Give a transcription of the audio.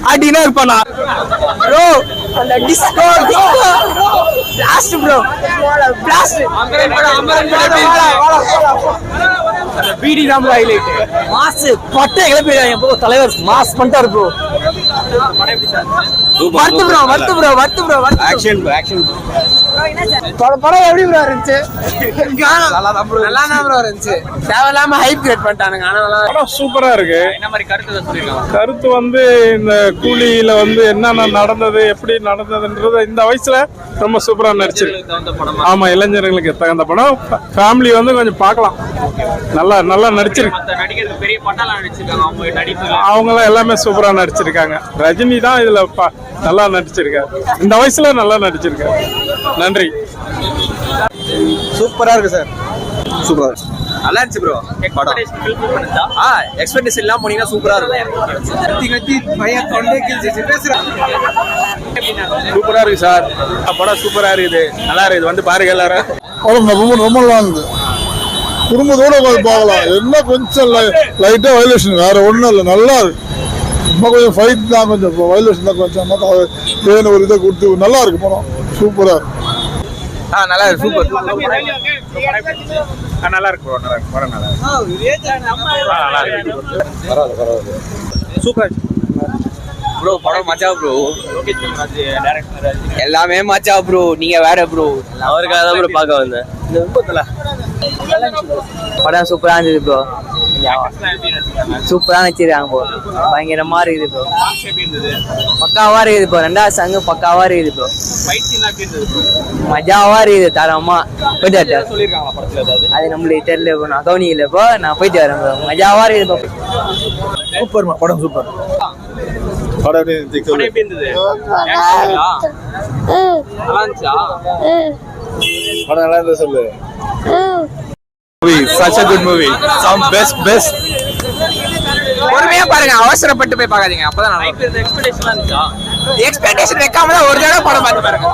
அப்படின்னா இருப்பானா ப்ரோ அந்த டிஸ்கோ பிளாஸ்ட் ப்ரோ பிளாஸ்ட் பீடி தான் ப்ரோ ஹைலைட் மாஸ் பட்டை கிளப்பிடுறாங்க ப்ரோ தலைவர் மாஸ் பண்ணிட்டாரு ப்ரோ வர்த்து ப்ரோ ஆக்ஷன் படம் எப்படி ப்ரோ இருந்துச்சு நல்லா தான் ப்ரோ இருந்துச்சு தேவையில்லாம ஹைப் கிரியேட் பண்ணிட்டானுங்க ஆனா படம் சூப்பரா இருக்கு. என்ன மாதிரி கருத்து சொல்லிருக்காங்க? கருத்து வந்து இந்த கூலியில வந்து என்னென்ன நடந்தது எப்படி நடந்ததுன்றது இந்த வயசுல ரொம்ப சூப்பரா நடிச்சிருக்கு. ஆமா இளைஞர்களுக்கு தகுந்த படம். ஃபேமிலி வந்து கொஞ்சம் பார்க்கலாம். நல்லா நடிச்சிருக்கு. அவங்க எல்லாம் எல்லாமே சூப்பரா நடிச்சிருக்காங்க. ரஜினி தான் இதுல நல்லா நடிச்சிருக்காரு. இந்த வயசுல நல்லா நடிச்சிருக்காரு. நன்றி. சூப்பரா இருக்கு சார். சூப்பரா நல்லா இருந்துச்சு ப்ரோ படம். எக்ஸ்பெக்டேஷன் எல்லாம் போனீங்கன்னா சூப்பரா இருக்கும். சூப்பரா இருக்கு சார். படம் சூப்பரா இருக்குது. நல்லா இருக்குது. வந்து பாருங்க எல்லாரும். படம் ரொம்ப நல்லா இருந்தது. குடும்பத்தோட பார்க்கலாம். என்ன கொஞ்சம் லைட்டா வயலேஷன், வேற ஒன்றும் இல்லை. நல்லா இருக்கு. ரொம்ப கொஞ்சம் ஃபைட் தான், கொஞ்சம் வயலேஷன் தான் கொஞ்சம் தேன ஒரு இதை கொடுத்து நல்லா இருக்கு படம். சூப்பரா இருக்கு. நல்லா இருக்கு. சூப்பர் நல்லா இருக்கு ப்ரோ. நல்லா இருக்கு. படம் நல்லா இருக்கு. Super bro. படம் மச்சா ப்ரோ. எல்லாமே மச்சா ப்ரோ. நீங்க வேற ப்ரோ. அவருக்காக தான் ப்ரோ பார்க்க வந்தேன். படம் சூப்பரா இருந்தது ப்ரோ. சூப்பரா நடிச்சிருக்காங்க ப்ரோ. பயங்கரமா இருக்குது ப்ரோ. பக்காவா இருக்குது ப்ரோ. ரெண்டாவது சங்கு பக்காவா இருக்குது ப்ரோ. மஜாவா இருக்குது. தரமா போயிட்டு அது நம்மளுக்கு தெரியல ப்ரோ. நான் கவனிக்கல ப்ரோ. நான் போயிட்டு வரேன் ப்ரோ. மஜாவா இருக்குது ப்ரோ. சூப்பர் படம். சூப்பர் படம். எப்படி இருந்தது? படம் நல்லா இருந்தா சொல்லு. Such a good movie. Some best. பொறுமையா பாருங்க. அவசரப்பட்டு போய் பார்க்காதீங்க. அப்பதான் எக்ஸ்பெக்டேஷன் வைக்காம தான் ஒரு தடவை படம் பார்த்து பாருங்க.